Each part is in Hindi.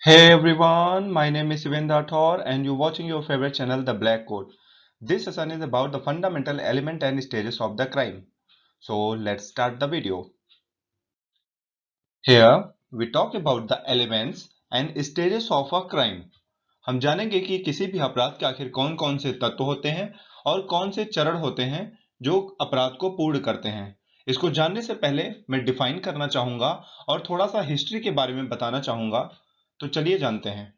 Hey everyone, my name is Shiven Rathore and you're watching your favorite channel, The Black Code. This session is about the fundamental element and stages of the crime. So let's start the video. Here we talk about the elements and stages of a crime. हम जानेंगे कि किसी भी अपराध के आखिर कौन कौन से तत्व होते हैं और कौन से चरण होते हैं जो अपराध को पूर्ण करते हैं। इसको जानने से पहले मैं डिफाइन करना चाहूंगा और थोड़ा सा हिस्ट्री के बारे में बताना चाहूंगा। तो चलिए जानते हैं।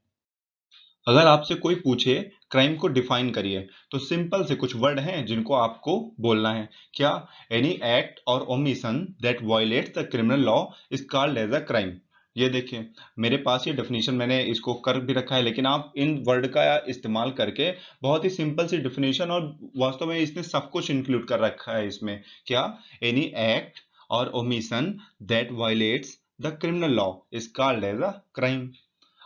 अगर आपसे कोई पूछे क्राइम को डिफाइन करिए तो सिंपल से कुछ वर्ड हैं जिनको आपको बोलना है। क्या? Any act or omission that violates the criminal law is called as a crime. ये देखिए, मेरे पास ये डेफिनेशन मैंने इसको कर भी रखा है, लेकिन आप इन वर्ड का इस्तेमाल करके बहुत ही सिंपल सी डेफिनेशन, और वास्तव में इसने सब कुछ इंक्लूड कर रखा है इसमें। क्या? Any act or omission that violates the criminal law is called as a crime.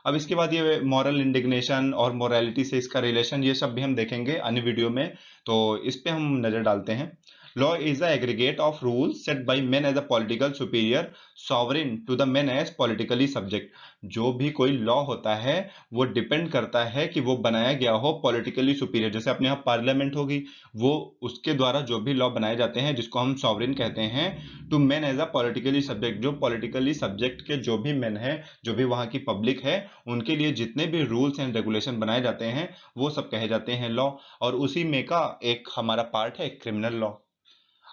अब इसके बाद ये मॉरल इंडिग्नेशन और मोरालिटी से इसका रिलेशन, ये सब भी हम देखेंगे अन्य वीडियो में। तो इस पे हम नजर डालते हैं। Law is the aggregate of rules set by men as a political superior sovereign to the men as politically subject. जो भी कोई लॉ होता है वो डिपेंड करता है कि वो बनाया गया हो पॉलिटिकली सुपीरियर। जैसे अपने यहाँ पार्लियामेंट होगी, वो उसके द्वारा जो भी लॉ बनाए जाते हैं जिसको हम सॉवरेन कहते हैं, to men as a politically subject. जो पॉलिटिकली सब्जेक्ट के जो भी मेन है, जो भी वहाँ की पब्लिक है, उनके लिए जितने भी रूल्स एंड रेगुलेशन बनाए जाते हैं वो सब कहे जाते हैं लॉ। और उसी में का एक हमारा पार्ट है क्रिमिनल लॉ।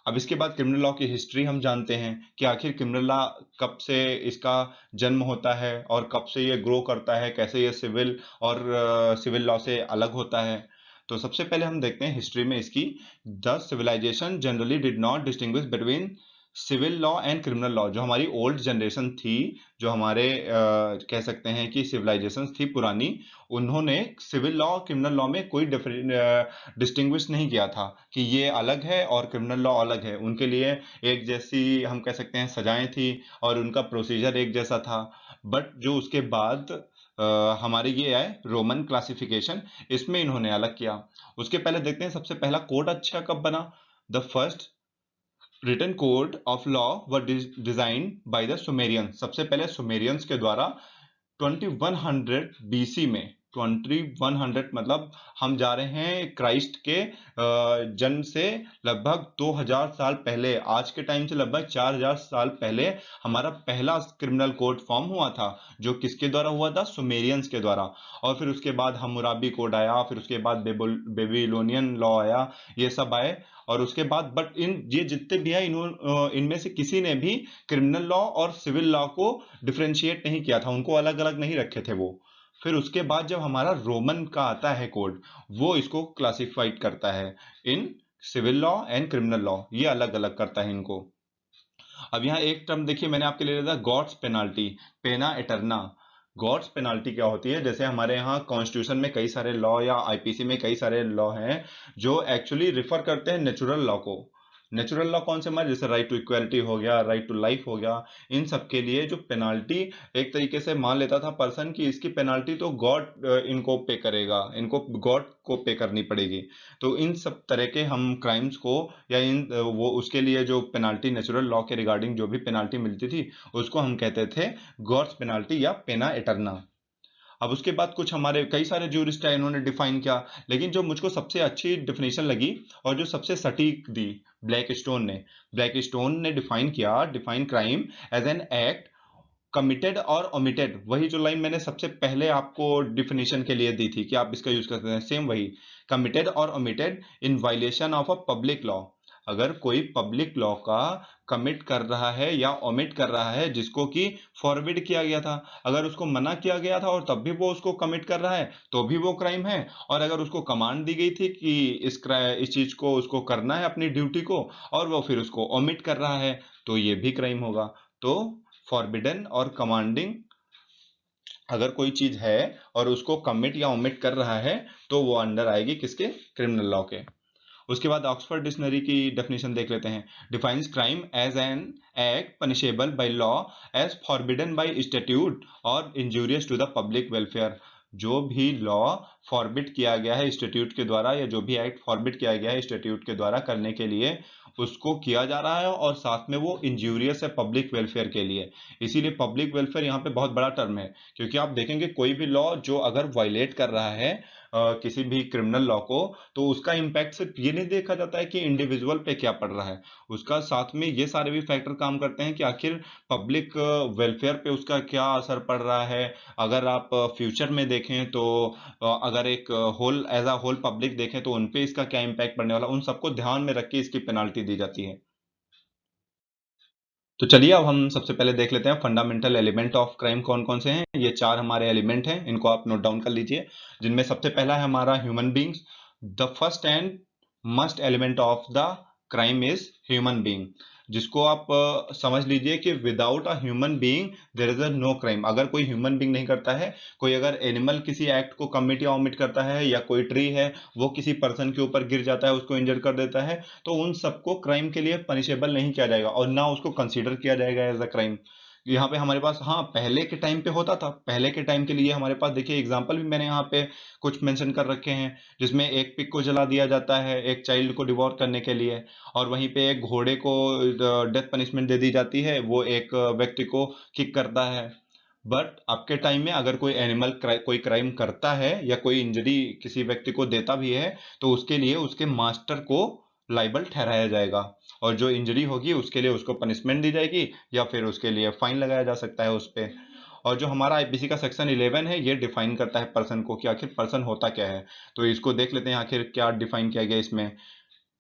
अब इसके बाद क्रिमिनल लॉ की हिस्ट्री हम जानते हैं कि आखिर क्रिमिनल लॉ कब से इसका जन्म होता है और कब से ये ग्रो करता है, कैसे ये सिविल और सिविल लॉ से अलग होता है। तो सबसे पहले हम देखते हैं हिस्ट्री में इसकी। The civilization generally did not distinguish between civil law and criminal law. जो हमारी ओल्ड जनरेशन थी, जो हमारे कह सकते हैं कि सिविलाइजेशन थी पुरानी, उन्होंने सिविल लॉ क्रिमिनल लॉ में कोई डिस्टिंग्विश नहीं किया था कि ये अलग है और क्रिमिनल लॉ अलग है। उनके लिए एक जैसी हम कह सकते हैं सजाएं थी और उनका प्रोसीजर एक जैसा था। बट जो उसके बाद हमारे ये आए रोमन क्लासिफिकेशन, इसमें इन्होंने अलग किया। उसके पहले देखते हैं सबसे पहला कोड अच्छा कब बना। The first written code of law were designed by the Sumerian. सबसे पहले सुमेरियंस के द्वारा 2100 बीसी में। 2100 मतलब हम जा रहे हैं क्राइस्ट के जन्म से लगभग 2000 साल पहले, आज के टाइम से लगभग 4000 साल पहले हमारा पहला क्रिमिनल कोड फॉर्म हुआ था। जो किसके द्वारा हुआ था? सुमेरियंस के द्वारा। और फिर उसके बाद हम्मुराबी कोड आया, फिर उसके बाद बेबीलोनियन लॉ आया, ये सब आए। और उसके बाद बट इन ये जितने भी है इनमें से किसी ने भी क्रिमिनल लॉ और सिविल लॉ को डिफरेंशिएट नहीं किया था, उनको अलग अलग नहीं रखे थे वो। फिर उसके बाद जब हमारा रोमन का आता है कोड, वो इसको क्लासिफाइड करता है in civil law and criminal law, ये अलग अलग करता है इनको। अब यहाँ एक टर्म देखिए, मैंने आपके लिए था गॉड्स पेनाल्टी, पेना एटर्ना। गॉड्स पेनाल्टी क्या होती है? जैसे हमारे यहाँ कॉन्स्टिट्यूशन में कई सारे लॉ या आईपीसी में कई सारे लॉ हैं जो एक्चुअली रिफर करते हैं नेचुरल लॉ को। नेचुरल लॉ कौन से हमारे? जैसे राइट टू इक्वालिटी हो गया, राइट टू लाइफ हो गया। इन सब के लिए जो पेनाल्टी एक तरीके से मान लेता था पर्सन की, इसकी पेनाल्टी तो गॉड इनको पे करेगा, इनको गॉड को पे करनी पड़ेगी। तो इन सब तरह के हम क्राइम्स को या इन वो उसके लिए जो पेनाल्टी नेचुरल लॉ के रिगार्डिंग जो भी पेनाल्टी मिलती थी, उसको हम कहते थे गॉड्स पेनाल्टी या पेना एटर्ना। अब उसके बाद कुछ हमारे कई सारे ज्यूरिस्ट है, इन्होंने डिफाइन किया, लेकिन जो मुझको सबसे अच्छी डिफिनेशन लगी और जो सबसे सटीक दी, ब्लैक स्टोन ने define crime as an act committed or omitted. वही जो लाइन मैंने सबसे पहले आपको डिफिनेशन के लिए दी थी कि आप इसका यूज कर सकते हैं, सेम वही। Committed or omitted in violation of a public law. अगर कोई पब्लिक लॉ का कमिट कर रहा है या ओमिट कर रहा है जिसको कि फॉरबिड किया गया था, अगर उसको मना किया गया था और तब भी वो उसको कमिट कर रहा है तो भी वो क्राइम है। और अगर उसको कमांड दी गई थी कि इस चीज को उसको करना है अपनी ड्यूटी को, और वो फिर उसको ओमिट कर रहा है, तो ये भी क्राइम होगा। तो फॉरबिडन और कमांडिंग, अगर कोई चीज है और उसको कमिट या ओमिट कर रहा है तो वो अंडर आएगी किसके? क्रिमिनल लॉ के। उसके बाद ऑक्सफोर्ड डिक्शनरी की डेफिनेशन देख लेते हैं। Defines crime as an act punishable by law as forbidden by statute और injurious to the public welfare. जो भी लॉ फॉरबिड किया गया है स्टैट्यूट के द्वारा, या जो भी एक्ट फॉरबिड किया गया है स्टैट्यूट के द्वारा करने के लिए, उसको किया जा रहा है और साथ में वो इंजूरियस है पब्लिक वेलफेयर के लिए। इसीलिए पब्लिक वेलफेयर यहाँ पे बहुत बड़ा टर्म है, क्योंकि आप देखेंगे कोई भी लॉ जो अगर वायलेट कर रहा है किसी भी क्रिमिनल लॉ को, तो उसका इम्पैक्ट सिर्फ ये नहीं देखा जाता है कि इंडिविजुअल पे क्या पड़ रहा है, उसका साथ में ये सारे भी फैक्टर काम करते हैं कि आखिर पब्लिक वेलफेयर पे उसका क्या असर पड़ रहा है। अगर आप फ्यूचर में देखें तो अगर एक whole as a whole public देखें तो उन पे इसका क्या इम्पैक्ट पड़ने वाला, उन सबको ध्यान में रख के इसकी पेनाल्टी दी जाती है। तो चलिए अब हम सबसे पहले देख लेते हैं फंडामेंटल एलिमेंट ऑफ क्राइम कौन कौन से हैं। ये चार हमारे एलिमेंट हैं, इनको आप नोट डाउन कर लीजिए, जिनमें सबसे पहला है हमारा human beings. The first and must element of the crime is human being, जिसको आप समझ लीजिए कि without a human being there is a no crime. अगर कोई ह्यूमन बीइंग नहीं करता है, कोई अगर एनिमल किसी एक्ट को कमिट या ओमिट करता है, या कोई ट्री है वो किसी पर्सन के ऊपर गिर जाता है उसको इंजर कर देता है, तो उन सबको क्राइम के लिए पनिशेबल नहीं किया जाएगा और ना उसको कंसीडर किया जाएगा एज अ क्राइम। यहाँ पे हमारे पास, हाँ पहले के टाइम पे होता था, पहले के टाइम के लिए हमारे पास देखिए एग्जांपल भी मैंने यहाँ पे कुछ मेंशन कर रखे हैं, जिसमें एक पिग को जला दिया जाता है एक चाइल्ड को डिवोर करने के लिए, और वहीं पे एक घोड़े को डेथ पनिशमेंट दे दी जाती है, वो एक व्यक्ति को किक करता है। बट आपके टाइम में अगर कोई एनिमल कोई क्राइम करता है या कोई इंजरी किसी व्यक्ति को देता भी है, तो उसके लिए उसके मास्टर को लाइबल ठहराया जाएगा, और जो इंजरी होगी उसके लिए उसको पनिशमेंट दी जाएगी या फिर उसके लिए फाइन लगाया जा सकता है उस पे। और जो हमारा आईपीसी का सेक्शन 11 है, ये डिफाइन करता है पर्सन को कि आखिर पर्सन होता क्या है। तो इसको देख लेते हैं आखिर क्या डिफाइन किया गया इसमें।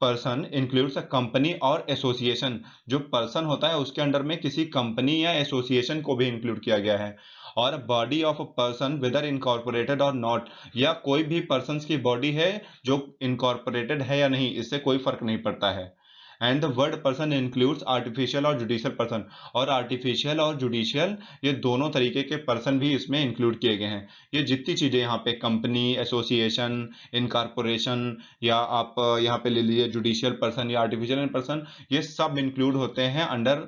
पर्सन इंक्लूड्स अ कंपनी और एसोसिएशन। जो पर्सन होता है उसके अंडर में किसी कंपनी या एसोसिएशन को भी इंक्लूड किया गया है। और body of a person whether incorporated और नॉट, या कोई भी पर्सन की बॉडी है जो इनकॉर्पोरेटेड है या नहीं, इससे कोई फर्क नहीं पड़ता है। And the word person includes artificial और जुडिशियल पर्सन, और आर्टिफिशियल और जुडिशियल ये दोनों तरीके के पर्सन भी इसमें इंक्लूड किए गए हैं। ये जितनी चीजें यहाँ पे कंपनी, एसोसिएशन, इनकॉर्पोरेशन, या आप यहाँ पे ले लीजिए जुडिशियल पर्सन या आर्टिफिशियल पर्सन, ये सब इंक्लूड होते हैं under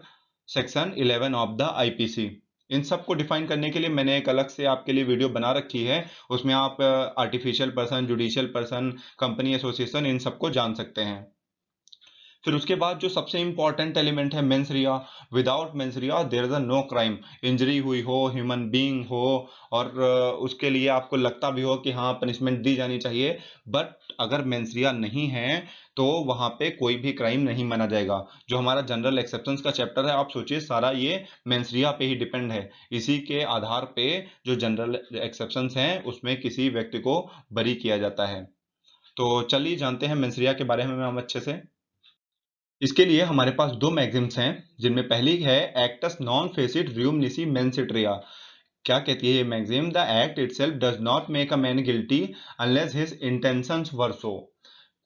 section 11 of the IPC. इन सब को डिफाइन करने के लिए मैंने एक अलग से आपके लिए वीडियो बना रखी है, उसमें आप artificial person, judicial person, company, association, इन सबको जान सकते हैं। फिर उसके बाद जो सबसे इंपॉर्टेंट एलिमेंट है mens rea. Without mens rea there is a no crime. Injury हुई हो, ह्यूमन बीइंग हो, और उसके लिए आपको लगता भी हो कि हाँ पनिशमेंट दी जानी चाहिए, बट अगर मेंस रिया नहीं है तो वहां पे कोई भी क्राइम नहीं माना जाएगा। जो हमारा जनरल एक्सेप्शंस का चैप्टर है, आप सोचिए सारा ये मेंस रिया पे ही डिपेंड है। इसी के आधार पे जो जनरल एक्सेप्शंस हैं उसमें किसी व्यक्ति को बरी किया जाता है। तो चलिए जानते हैं मेंस रिया के बारे में हम अच्छे से। इसके लिए हमारे पास दो मैगजीम्स हैं, जिनमें पहली है actus non facit reum nisi mens sit rea. क्या कहती है ये maxim? The act itself does not make a man guilty unless his intentions were so.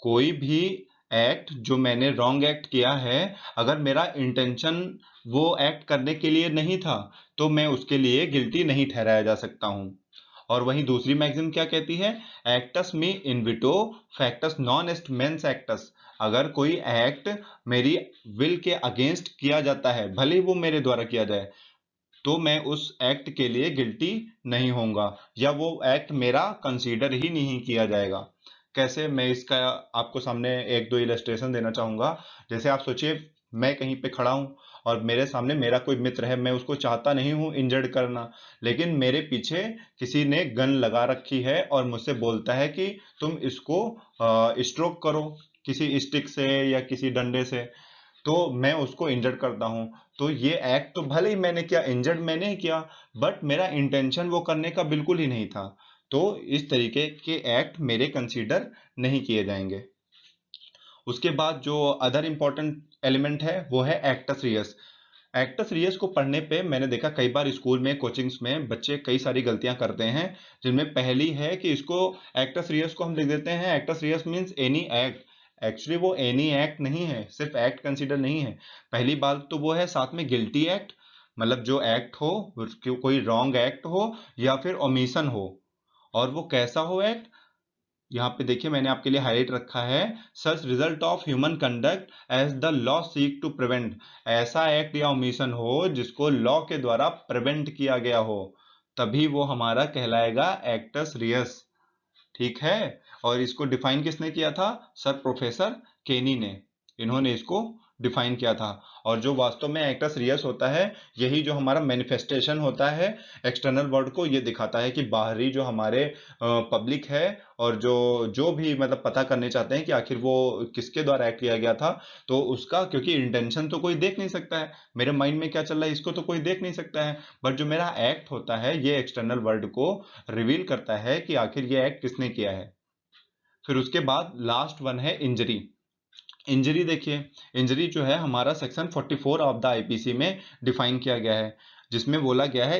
कोई भी एक्ट जो मैंने रॉन्ग एक्ट किया है, अगर मेरा इंटेंशन वो एक्ट करने के लिए नहीं था, तो मैं उसके लिए गिल्टी नहीं ठहराया जा सकता हूं। और वहीं दूसरी मैगजीम क्या कहती है? एक्टस मी इनविटो फैक्टस नॉन एस्ट मेंस एक्टस। अगर कोई एक्ट मेरी विल के अगेंस्ट किया जाता है, भले ही वो मेरे द्वारा किया जाए, तो मैं उस एक्ट के लिए गिल्टी नहीं होऊंगा, या वो एक्ट मेरा कंसीडर ही नहीं किया जाएगा। कैसे? मैं इसका आपको सामने एक दो इलस्ट्रेशन देना चाहूंगा। जैसे आप सोचिए, मैं कहीं पे खड़ा हूं और मेरे सामने मेरा कोई मित्र है, मैं उसको चाहता नहीं हूं इंजर्ड करना, लेकिन मेरे पीछे किसी ने गन लगा रखी है और मुझसे बोलता है कि तुम इसको स्ट्रोक करो किसी स्टिक से या किसी डंडे से, तो मैं उसको इंजर्ड करता हूं। तो ये एक्ट तो भले ही मैंने किया, इंजर्ड मैंने ही किया, बट मेरा इंटेंशन वो करने का बिल्कुल ही नहीं था। तो इस तरीके के एक्ट मेरे कंसीडर नहीं किए जाएंगे। उसके बाद जो अदर इंपॉर्टेंट एलिमेंट है वो है एक्टस रियस। एक्टस रियस को पढ़ने पे मैंने देखा कई बार स्कूल में, कोचिंग्स में बच्चे कई सारी गलतियां करते हैं, जिनमें पहली है कि इसको एक्टस रियस को हम लिख देते हैं actus reus means any act. Actually वो एनी एक्ट नहीं है, सिर्फ एक्ट कंसीडर नहीं है। पहली बात तो वो है, साथ में गिल्टी एक्ट, मतलब जो एक्ट हो, कोई रॉन्ग एक्ट हो या फिर ओमिशन हो, और वो कैसा हो एक्ट। यहाँ पे देखिए मैंने आपके लिए हाईलाइट रखा है, such result of human conduct as the law seek to prevent. ऐसा एक्ट या ओमिशन हो जिसको लॉ के द्वारा प्रिवेंट किया गया हो, तभी वो हमारा कहलाएगा एक्टस रियस। ठीक है। और इसको डिफाइन किसने किया था? सर प्रोफेसर केनी ने। इन्होंने इसको डिफाइन किया था। और जो वास्तव में एक्टस रियस होता है, यही जो हमारा मैनिफेस्टेशन होता है एक्सटर्नल वर्ल्ड को, ये दिखाता है कि बाहरी जो हमारे पब्लिक है और जो जो भी मतलब पता करने चाहते हैं कि आखिर वो किसके द्वारा एक्ट किया गया था, तो उसका, क्योंकि इंटेंशन तो कोई देख नहीं सकता है, मेरे माइंड में क्या चल रहा है इसको तो कोई देख नहीं सकता है, बट जो मेरा एक्ट होता है ये एक्सटर्नल वर्ल्ड को रिवील करता है कि आखिर ये एक्ट किसने किया है। फिर उसके बाद लास्ट वन है इंजरी। इंजरी देखिए, इंजरी जो है हमारा सेक्शन 44 ऑफ द आईपीसी में डिफाइन किया गया है, जिसमें बोला गया है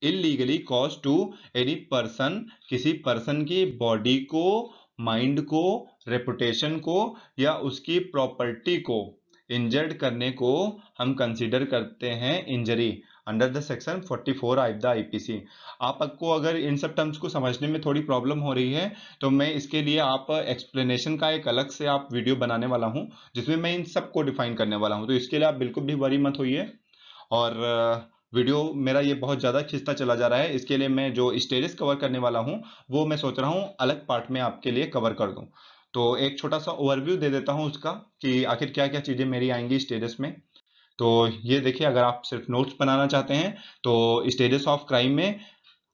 illegally cause to any person, किसी पर्सन की बॉडी को, माइंड को, रेपुटेशन को या उसकी प्रॉपर्टी को इंजर्ड करने को हम कंसीडर करते हैं injury under the section 44 of the IPC. आपको अगर इन सब टर्म्स को समझने में थोड़ी प्रॉब्लम हो रही है तो मैं इसके लिए आप एक्सप्लेनेशन का एक अलग से आप वीडियो बनाने वाला हूं, जिसमें मैं इन सबको डिफाइन करने वाला हूं, तो इसके लिए आप बिल्कुल भी वरी मत होइए। और वीडियो मेरा ये बहुत ज़्यादा खिंचता चला जा रहा है, इसके लिए मैं जो स्टेजेस कवर करने वाला हूँ वो मैं सोच रहा हूँ अलग पार्ट में आपके लिए कवर कर दूँ। तो एक छोटा सा ओवरव्यू दे देता हूँ उसका कि आखिर क्या क्या चीज़ें मेरी आएंगी स्टेजेस में। तो ये देखिए, अगर आप सिर्फ नोट्स बनाना चाहते हैं तो स्टेजेस ऑफ क्राइम में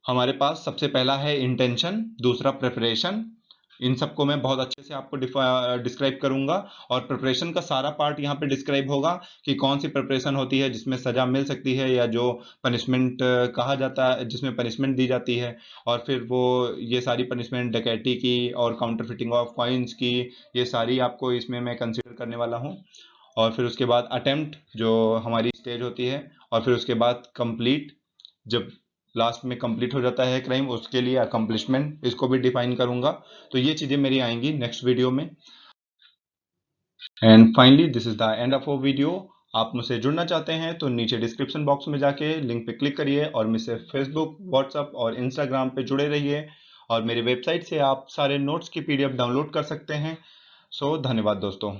हमारे पास सबसे पहला है इंटेंशन, दूसरा प्रिपरेशन। इन सबको मैं बहुत अच्छे से आपको डिस्क्राइब करूंगा, और प्रिपरेशन का सारा पार्ट यहाँ पे डिस्क्राइब होगा कि कौन सी प्रिपरेशन होती है जिसमें सजा मिल सकती है या जो पनिशमेंट कहा जाता है, जिसमें पनिशमेंट दी जाती है। और फिर वो ये सारी पनिशमेंट डकैती की और काउंटरफिटिंग ऑफ कॉइन्स की, ये सारी आपको इसमें मैं कंसिडर करने वाला हूँ। और फिर उसके बाद अटेम्प्ट जो हमारी स्टेज होती है, और फिर उसके बाद कंप्लीट, जब लास्ट में कंप्लीट हो जाता है क्राइम, उसके लिए अकम्पलिशमेंट, इसको भी डिफाइन करूंगा। तो ये चीजें मेरी आएंगी नेक्स्ट वीडियो में। And finally this is the end of our video. आप मुझसे जुड़ना चाहते हैं तो नीचे डिस्क्रिप्शन बॉक्स में जाके लिंक पे क्लिक करिए और मुझसे फेसबुक, व्हाट्सएप और इंस्टाग्राम पे जुड़े रहिए, और मेरी वेबसाइट से आप सारे नोट्स की पीडीएफ डाउनलोड कर सकते हैं। सो धन्यवाद दोस्तों।